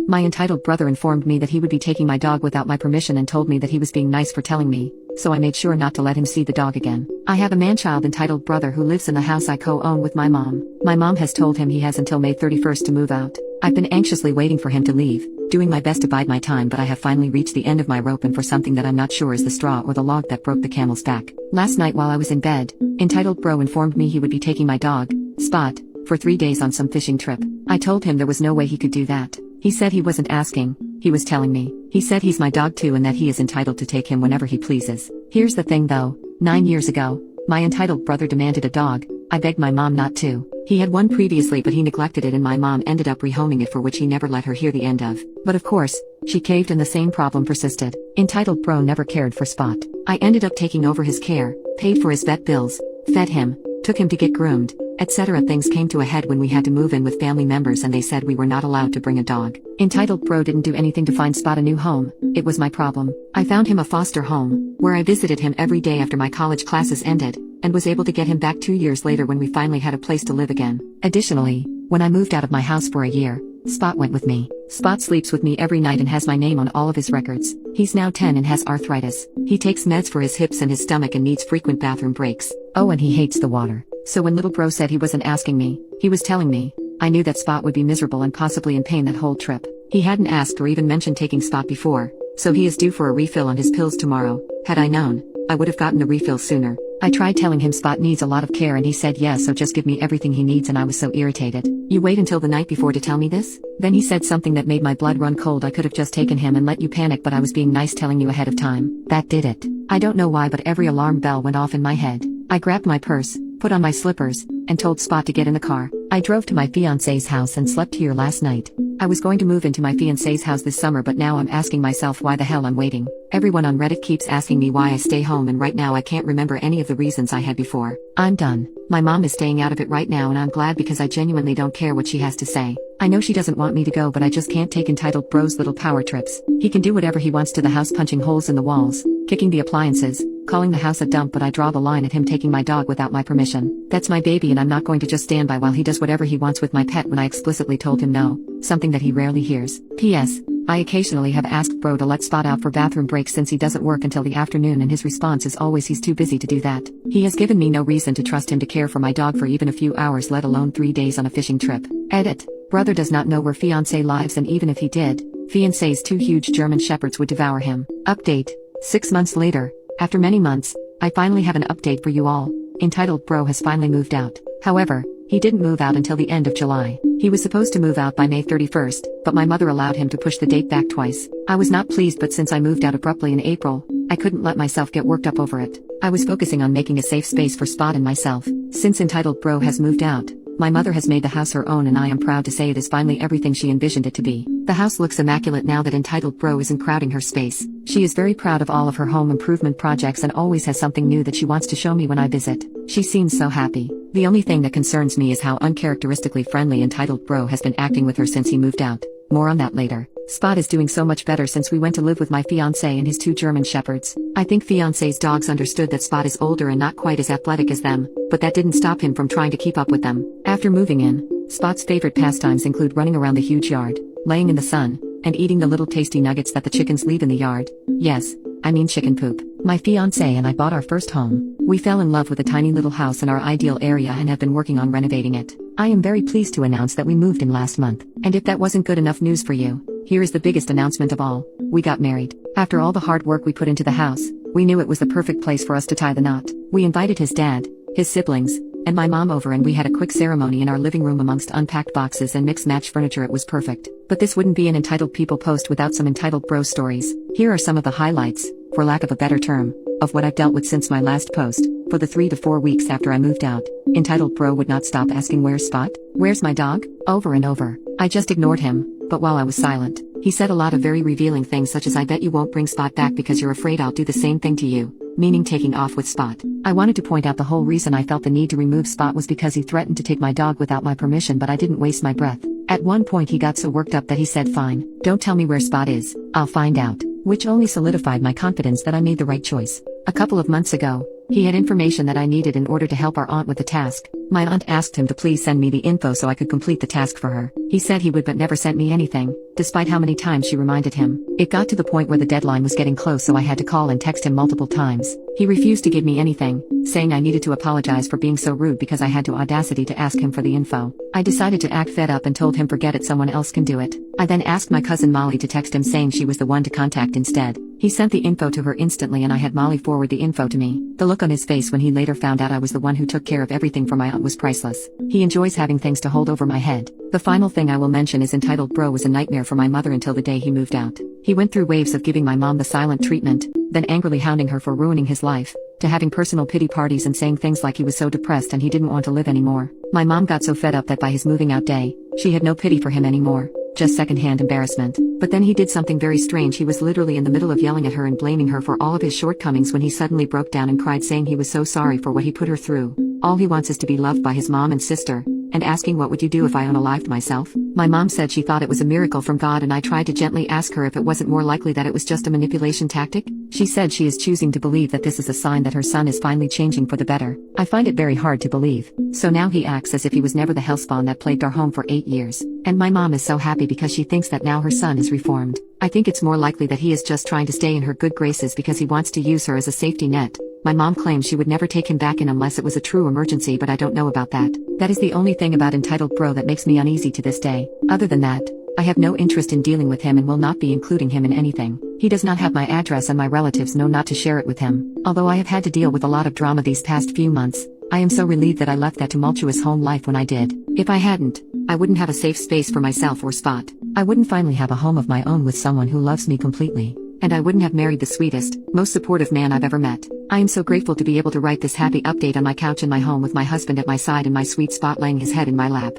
My entitled brother informed me that he would be taking my dog without my permission and told me that he was being nice for telling me, so I made sure not to let him see the dog again. I have a man-child entitled brother who lives in the house I co-own with my mom. My mom has told him he has until May 31st to move out. I've been anxiously waiting for him to leave, doing my best to bide my time, but I have finally reached the end of my rope and for something that I'm not sure is the straw or the log that broke the camel's back. Last night while I was in bed, entitled bro informed me he would be taking my dog, Spot, for 3 days on some fishing trip. I told him there was no way he could do that. He said he wasn't asking, he was telling me. He said he's my dog too and that he is entitled to take him whenever he pleases. Here's the thing though, 9 years ago, my entitled brother demanded a dog. I begged my mom not to. He had one previously but he neglected it and my mom ended up rehoming it, for which he never let her hear the end of. But of course, she caved and the same problem persisted. Entitled bro never cared for Spot. I ended up taking over his care, paid for his vet bills, fed him, took him to get groomed, etc. Things came to a head when we had to move in with family members and they said we were not allowed to bring a dog. Entitled bro didn't do anything to find Spot a new home. It was my problem. I found him a foster home, where I visited him every day after my college classes ended, and was able to get him back 2 years later when we finally had a place to live again. Additionally, when I moved out of my house for a year, Spot went with me. Spot sleeps with me every night and has my name on all of his records. He's now 10 and has arthritis. He takes meds for his hips and his stomach and needs frequent bathroom breaks. Oh, and he hates the water. So when little bro said he wasn't asking me, he was telling me, I knew that Spot would be miserable and possibly in pain that whole trip. He hadn't asked or even mentioned taking Spot before, so he is due for a refill on his pills tomorrow. Had I known, I would have gotten a refill sooner. I tried telling him Spot needs a lot of care and he said yes, so just give me everything he needs, and I was so irritated. You wait until the night before to tell me this? Then he said something that made my blood run cold. I could have just taken him and let you panic, but I was being nice telling you ahead of time. That did it. I don't know why, but every alarm bell went off in my head. I grabbed my purse, put on my slippers, and told Spot to get in the car. I drove to my fiancé's house and slept here last night. I was going to move into my fiancé's house this summer, but now I'm asking myself why the hell I'm waiting. Everyone on Reddit keeps asking me why I stay home, and right now I can't remember any of the reasons I had before. I'm done. My mom is staying out of it right now and I'm glad because I genuinely don't care what she has to say. I know she doesn't want me to go, but I just can't take entitled bro's little power trips. He can do whatever he wants to the house, punching holes in the walls, kicking the appliances, calling the house a dump, but I draw the line at him taking my dog without my permission. That's my baby and I'm not going to just stand by while he does whatever he wants with my pet when I explicitly told him no, something that he rarely hears. P.S. I occasionally have asked bro to let Spot out for bathroom breaks since he doesn't work until the afternoon, and his response is always he's too busy to do that. He has given me no reason to trust him to care for my dog for even a few hours, let alone 3 days on a fishing trip. Edit. Brother does not know where fiancé lives, and even if he did, fiancé's 2 huge German shepherds would devour him. Update. 6 months later, after many months, I finally have an update for you all. Entitled bro has finally moved out. However, he didn't move out until the end of July. He was supposed to move out by May 31st, but my mother allowed him to push the date back twice. I was not pleased, but since I moved out abruptly in April, I couldn't let myself get worked up over it. I was focusing on making a safe space for Spot and myself. Since entitled bro has moved out, my mother has made the house her own, and I am proud to say it is finally everything she envisioned it to be. The house looks immaculate now that entitled bro isn't crowding her space. She is very proud of all of her home improvement projects and always has something new that she wants to show me when I visit. She seems so happy. The only thing that concerns me is how uncharacteristically friendly entitled bro has been acting with her since he moved out. More on that later. Spot is doing so much better since we went to live with my fiancé and his 2 German shepherds. I think fiancé's dogs understood that Spot is older and not quite as athletic as them, but that didn't stop him from trying to keep up with them. After moving in, Spot's favorite pastimes include running around the huge yard, laying in the sun, and eating the little tasty nuggets that the chickens leave in the yard. Yes, I mean chicken poop. My fiancé and I bought our first home. We fell in love with a tiny little house in our ideal area and have been working on renovating it. I am very pleased to announce that we moved in last month. And if that wasn't good enough news for you, here is the biggest announcement of all. We got married. After all the hard work we put into the house, we knew it was the perfect place for us to tie the knot. We invited his dad, his siblings, and my mom over, and we had a quick ceremony in our living room amongst unpacked boxes and mix-match furniture. It was perfect. But this wouldn't be an entitled people post without some entitled bro stories. Here are some of the highlights, for lack of a better term, of what I've dealt with since my last post. For the 3 to 4 weeks after I moved out, entitled bro would not stop asking where's Spot? Where's my dog? Over and over. I just ignored him, but while I was silent, he said a lot of very revealing things such as, I bet you won't bring Spot back because you're afraid I'll do the same thing to you, meaning taking off with Spot. I wanted to point out the whole reason I felt the need to remove Spot was because he threatened to take my dog without my permission, but I didn't waste my breath. At one point he got so worked up that he said, fine, don't tell me where Spot is, I'll find out, which only solidified my confidence that I made the right choice. A couple of months ago, He had information that I needed in order to help our aunt with the task. My aunt asked him to please send me the info so I could complete the task for her. He said he would but never sent me anything, despite how many times she reminded him. It got to the point where the deadline was getting close, so I had to call and text him multiple times. He refused to give me anything, saying I needed to apologize for being so rude because I had the audacity to ask him for the info. I decided to act fed up and told him forget it, someone else can do it. I then asked my cousin Molly to text him saying she was the one to contact instead. He sent the info to her instantly and I had Molly forward the info to me. The look on his face when he later found out I was the one who took care of everything for my aunt was priceless. He enjoys having things to hold over my head. The final thing I will mention is entitled Bro was a nightmare for my mother until the day he moved out. He went through waves of giving my mom the silent treatment, then angrily hounding her for ruining his life, to having personal pity parties and saying things like he was so depressed and he didn't want to live anymore. My mom got so fed up that by his moving out day, she had no pity for him anymore. Just secondhand embarrassment. But then he did something very strange. He was literally in the middle of yelling at her and blaming her for all of his shortcomings when he suddenly broke down and cried, saying he was so sorry for what he put her through. All he wants is to be loved by his mom and sister, and asking what would you do if I unalived myself? My mom said she thought it was a miracle from God, and I tried to gently ask her if it wasn't more likely that it was just a manipulation tactic. She said she is choosing to believe that this is a sign that her son is finally changing for the better. I find it very hard to believe. So now he acts as if he was never the hellspawn that plagued our home for 8 years. And my mom is so happy because she thinks that now her son is reformed. I think it's more likely that he is just trying to stay in her good graces because he wants to use her as a safety net. My mom claims she would never take him back in unless it was a true emergency, but I don't know about that. That is the only thing about entitled Bro that makes me uneasy to this day. Other than that, I have no interest in dealing with him and will not be including him in anything. He does not have my address and my relatives know not to share it with him. Although I have had to deal with a lot of drama these past few months, I am so relieved that I left that tumultuous home life when I did. If I hadn't, I wouldn't have a safe space for myself or Spot. I wouldn't finally have a home of my own with someone who loves me completely. And I wouldn't have married the sweetest, most supportive man I've ever met. I am so grateful to be able to write this happy update on my couch in my home with my husband at my side and my sweet Spot laying his head in my lap.